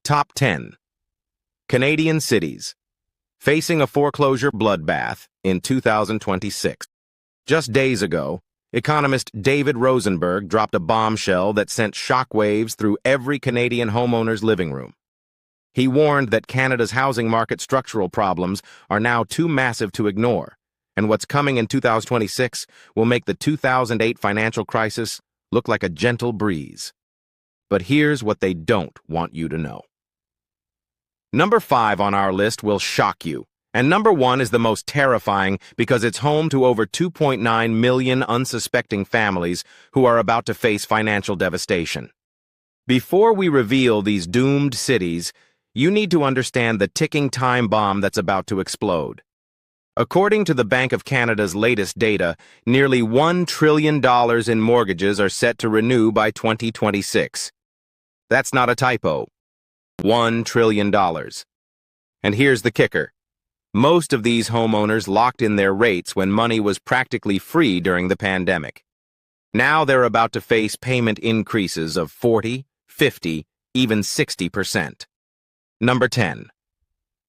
Top 10. Canadian cities facing a foreclosure bloodbath in 2026. Just days ago, economist David Rosenberg dropped a bombshell that sent shockwaves through every Canadian homeowner's living room. He warned that Canada's housing market structural problems are now too massive to ignore, and what's coming in 2026 will make the 2008 financial crisis look like a gentle breeze. But here's what they don't want you to know. Number 5 on our list will shock you, and number 1 is the most terrifying because it's home to over 2.9 million unsuspecting families who are about to face financial devastation. Before we reveal these doomed cities, you need to understand the ticking time bomb that's about to explode. According to the Bank of Canada's latest data, nearly $1 trillion in mortgages are set to renew by 2026. That's not a typo. $1 trillion. And here's the kicker. Most of these homeowners locked in their rates when money was practically free during the pandemic. Now they're about to face payment increases of 40, 50, even 60%. Number 10.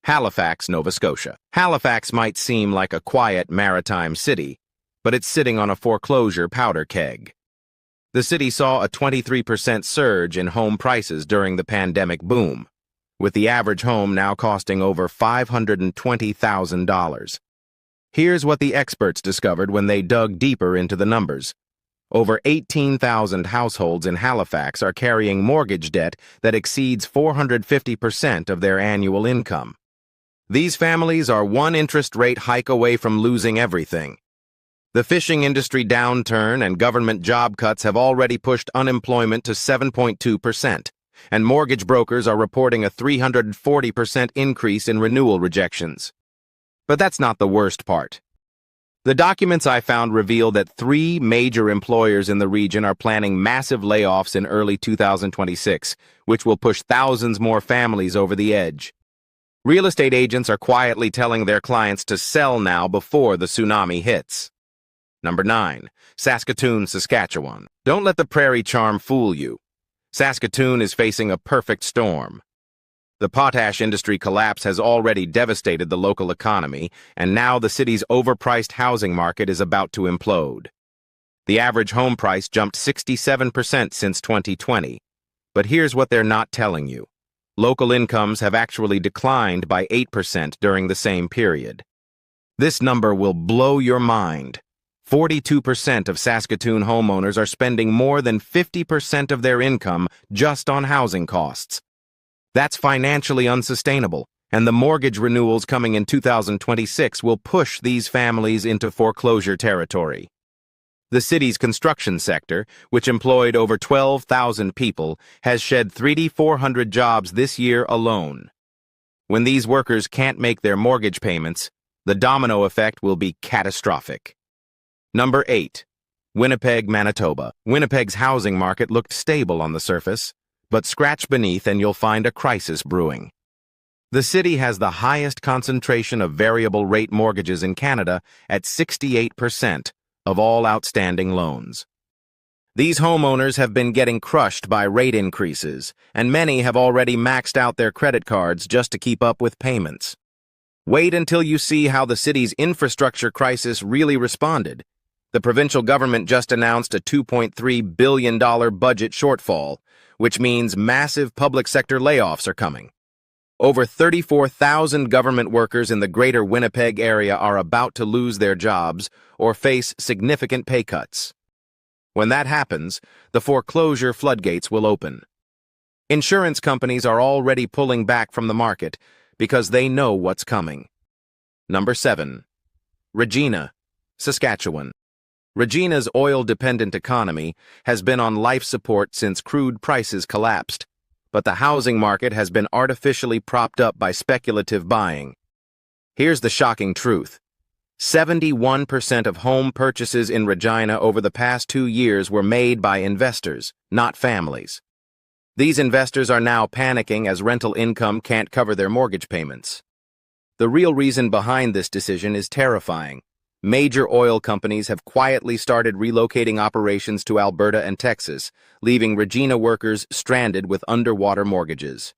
Halifax, Nova Scotia. Halifax might seem like a quiet maritime city, but it's sitting on a foreclosure powder keg. The city saw a 23% surge in home prices during the pandemic boom, with the average home now costing over $520,000. Here's what the experts discovered when they dug deeper into the numbers. Over 18,000 households in Halifax are carrying mortgage debt that exceeds 450% of their annual income. These families are one interest rate hike away from losing everything. The fishing industry downturn and government job cuts have already pushed unemployment to 7.2%, and mortgage brokers are reporting a 340% increase in renewal rejections. But that's not the worst part. The documents I found reveal that 3 major employers in the region are planning massive layoffs in early 2026, which will push thousands more families over the edge. Real estate agents are quietly telling their clients to sell now before the tsunami hits. Number 9. Saskatoon, Saskatchewan. Don't let the prairie charm fool you. Saskatoon is facing a perfect storm. The potash industry collapse has already devastated the local economy, and now the city's overpriced housing market is about to implode. The average home price jumped 67% since 2020. But here's what they're not telling you. Local incomes have actually declined by 8% during the same period. This number will blow your mind. 42% of Saskatoon homeowners are spending more than 50% of their income just on housing costs. That's financially unsustainable, and the mortgage renewals coming in 2026 will push these families into foreclosure territory. The city's construction sector, which employed over 12,000 people, has shed 3,400 jobs this year alone. When these workers can't make their mortgage payments, the domino effect will be catastrophic. Number 8. Winnipeg, Manitoba. Winnipeg's housing market looked stable on the surface, but scratch beneath and you'll find a crisis brewing. The city has the highest concentration of variable rate mortgages in Canada at 68% of all outstanding loans. These homeowners have been getting crushed by rate increases, and many have already maxed out their credit cards just to keep up with payments. Wait until you see how the city's infrastructure crisis really responded. The provincial government just announced a $2.3 billion budget shortfall, which means massive public sector layoffs are coming. Over 34,000 government workers in the greater Winnipeg area are about to lose their jobs or face significant pay cuts. When that happens, the foreclosure floodgates will open. Insurance companies are already pulling back from the market because they know what's coming. Number 7. Regina, Saskatchewan. Regina's oil-dependent economy has been on life support since crude prices collapsed, but the housing market has been artificially propped up by speculative buying. Here's the shocking truth. 71% of home purchases in Regina over the past 2 years were made by investors, not families. These investors are now panicking as rental income can't cover their mortgage payments. The real reason behind this decision is terrifying. Major oil companies have quietly started relocating operations to Alberta and Texas, leaving Regina workers stranded with underwater mortgages.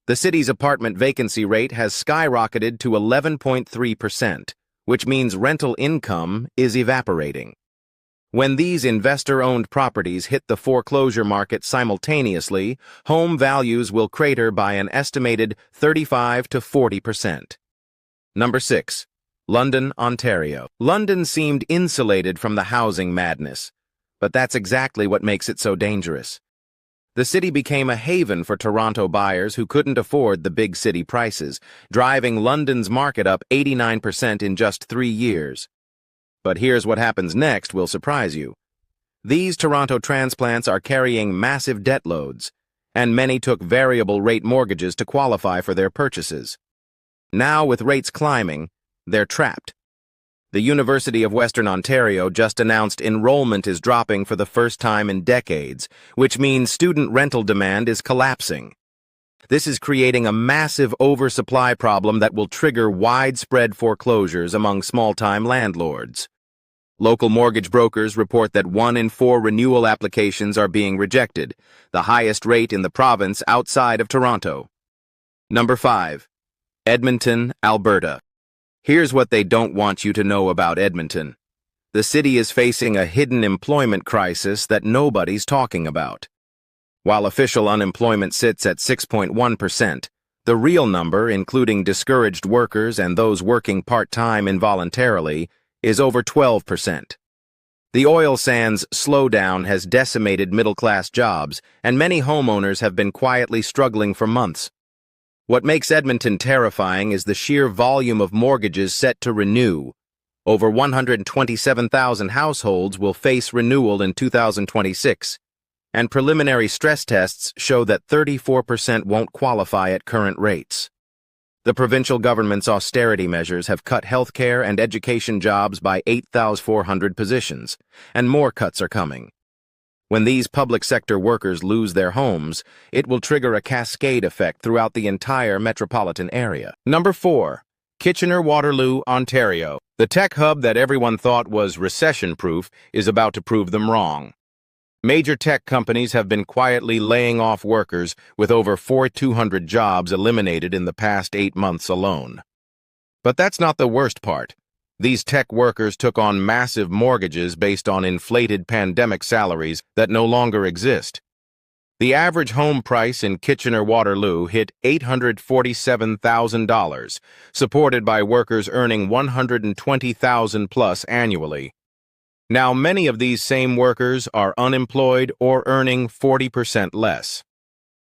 The city's apartment vacancy rate has skyrocketed to 11.3%, which means rental income is evaporating. When these investor-owned properties hit the foreclosure market simultaneously, home values will crater by an estimated 35 to 40%. Number 6. London, Ontario. London seemed insulated from the housing madness, but that's exactly what makes it so dangerous. The city became a haven for Toronto buyers who couldn't afford the big city prices, driving London's market up 89% in just 3 years. But here's what happens next will surprise you. These Toronto transplants are carrying massive debt loads, and many took variable rate mortgages to qualify for their purchases. Now, with rates climbing, they're trapped. The University of Western Ontario just announced enrollment is dropping for the first time in decades, which means student rental demand is collapsing. This is creating a massive oversupply problem that will trigger widespread foreclosures among small-time landlords. Local mortgage brokers report that 1 in 4 renewal applications are being rejected, the highest rate in the province outside of Toronto. Number 5. Edmonton, Alberta. Here's what they don't want you to know about Edmonton. The city is facing a hidden employment crisis that nobody's talking about. While official unemployment sits at 6.1%, the real number, including discouraged workers and those working part-time involuntarily, is over 12%. The oil sands slowdown has decimated middle-class jobs, and many homeowners have been quietly struggling for months. What makes Edmonton terrifying is the sheer volume of mortgages set to renew. Over 127,000 households will face renewal in 2026, and preliminary stress tests show that 34% won't qualify at current rates. The provincial government's austerity measures have cut healthcare and education jobs by 8,400 positions, and more cuts are coming. When these public sector workers lose their homes, it will trigger a cascade effect throughout the entire metropolitan area. Number 4. Kitchener-Waterloo, Ontario. The tech hub that everyone thought was recession-proof is about to prove them wrong. Major tech companies have been quietly laying off workers, with over 4,200 jobs eliminated in the past 8 months alone. But that's not the worst part. These tech workers took on massive mortgages based on inflated pandemic salaries that no longer exist. The average home price in Kitchener-Waterloo hit $847,000, supported by workers earning $120,000 plus annually. Now, many of these same workers are unemployed or earning 40% less.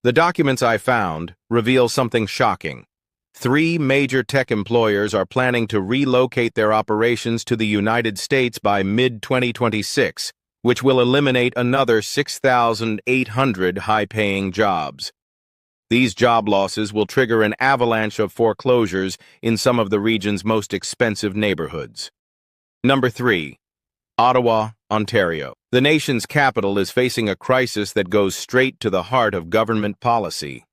The documents I found reveal something shocking. 3 major tech employers are planning to relocate their operations to the United States by mid-2026, which will eliminate another 6,800 high-paying jobs. These job losses will trigger an avalanche of foreclosures in some of the region's most expensive neighborhoods. Number 3. Ottawa, Ontario. The nation's capital is facing a crisis that goes straight to the heart of government policy.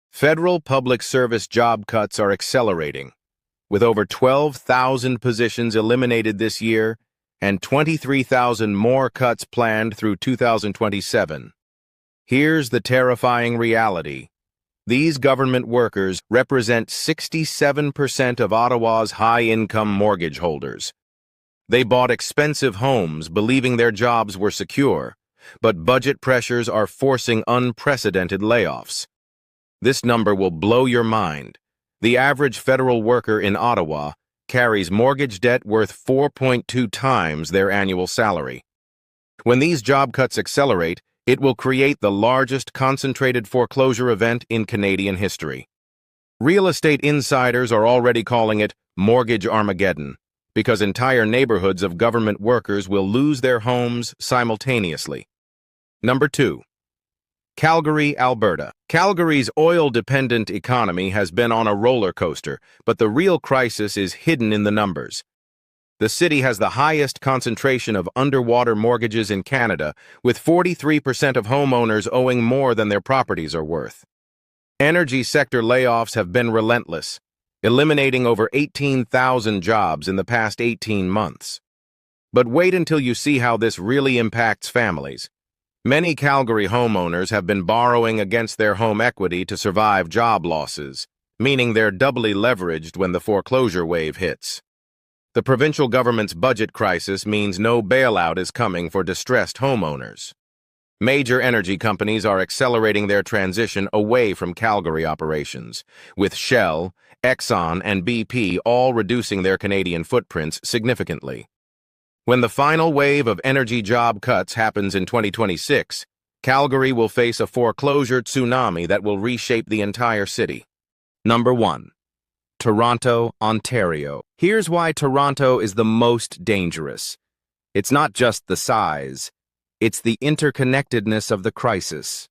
Federal public service job cuts are accelerating, with over 12,000 positions eliminated this year and 23,000 more cuts planned through 2027. Here's the terrifying reality. These government workers represent 67% of Ottawa's high-income mortgage holders. They bought expensive homes believing their jobs were secure, but budget pressures are forcing unprecedented layoffs. This number will blow your mind. The average federal worker in Ottawa carries mortgage debt worth 4.2 times their annual salary. When these job cuts accelerate, it will create the largest concentrated foreclosure event in Canadian history. Real estate insiders are already calling it Mortgage Armageddon, because entire neighborhoods of government workers will lose their homes simultaneously. Number 2. Calgary, Alberta. Calgary's oil-dependent economy has been on a roller coaster, but the real crisis is hidden in the numbers. The city has the highest concentration of underwater mortgages in Canada, with 43% of homeowners owing more than their properties are worth. Energy sector layoffs have been relentless, eliminating over 18,000 jobs in the past 18 months. But wait until you see how this really impacts families. Many Calgary homeowners have been borrowing against their home equity to survive job losses, meaning they're doubly leveraged when the foreclosure wave hits. The provincial government's budget crisis means no bailout is coming for distressed homeowners. Major energy companies are accelerating their transition away from Calgary operations, with Shell, Exxon, and BP all reducing their Canadian footprints significantly. When the final wave of energy job cuts happens in 2026, Calgary will face a foreclosure tsunami that will reshape the entire city. Number 1. Toronto, Ontario. Here's why Toronto is the most dangerous. It's not just the size. It's the interconnectedness of the crisis.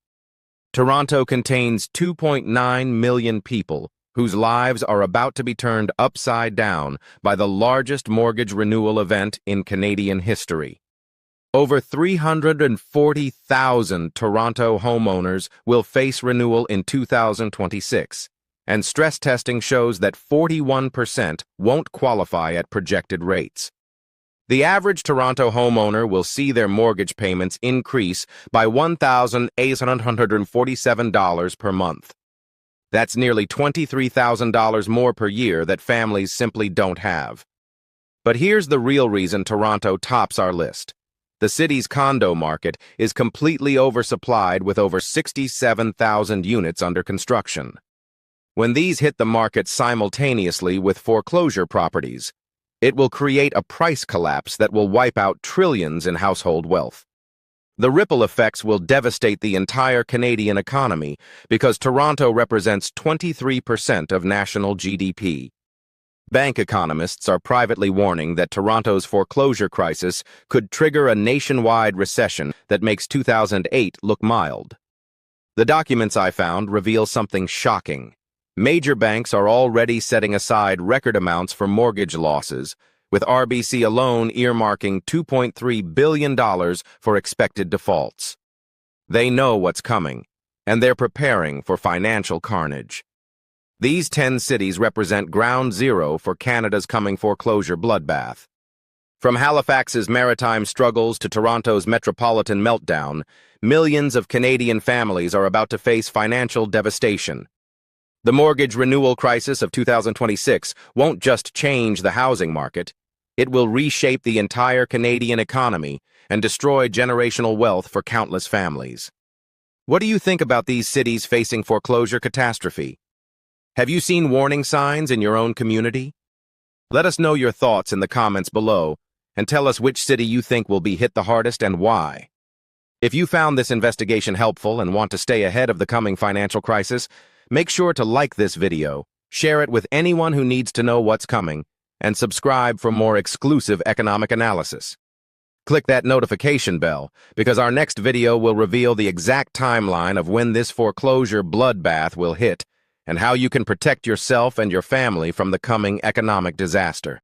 Toronto contains 2.9 million people whose lives are about to be turned upside down by the largest mortgage renewal event in Canadian history. Over 340,000 Toronto homeowners will face renewal in 2026, and stress testing shows that 41% won't qualify at projected rates. The average Toronto homeowner will see their mortgage payments increase by $1,847 per month. That's nearly $23,000 more per year that families simply don't have. But here's the real reason Toronto tops our list. The city's condo market is completely oversupplied with over 67,000 units under construction. When these hit the market simultaneously with foreclosure properties, it will create a price collapse that will wipe out trillions in household wealth. The ripple effects will devastate the entire Canadian economy because Toronto represents 23% of national GDP. Bank economists are privately warning that Toronto's foreclosure crisis could trigger a nationwide recession that makes 2008 look mild. The documents I found reveal something shocking. Major banks are already setting aside record amounts for mortgage losses, with RBC alone earmarking $2.3 billion for expected defaults. They know what's coming, and they're preparing for financial carnage. These 10 cities represent ground zero for Canada's coming foreclosure bloodbath. From Halifax's maritime struggles to Toronto's metropolitan meltdown, millions of Canadian families are about to face financial devastation. The mortgage renewal crisis of 2026 won't just change the housing market, it will reshape the entire Canadian economy and destroy generational wealth for countless families. What do you think about these cities facing foreclosure catastrophe? Have you seen warning signs in your own community? Let us know your thoughts in the comments below and tell us which city you think will be hit the hardest and why. If you found this investigation helpful and want to stay ahead of the coming financial crisis, make sure to like this video, share it with anyone who needs to know what's coming, and subscribe for more exclusive economic analysis. Click that notification bell, because our next video will reveal the exact timeline of when this foreclosure bloodbath will hit and how you can protect yourself and your family from the coming economic disaster.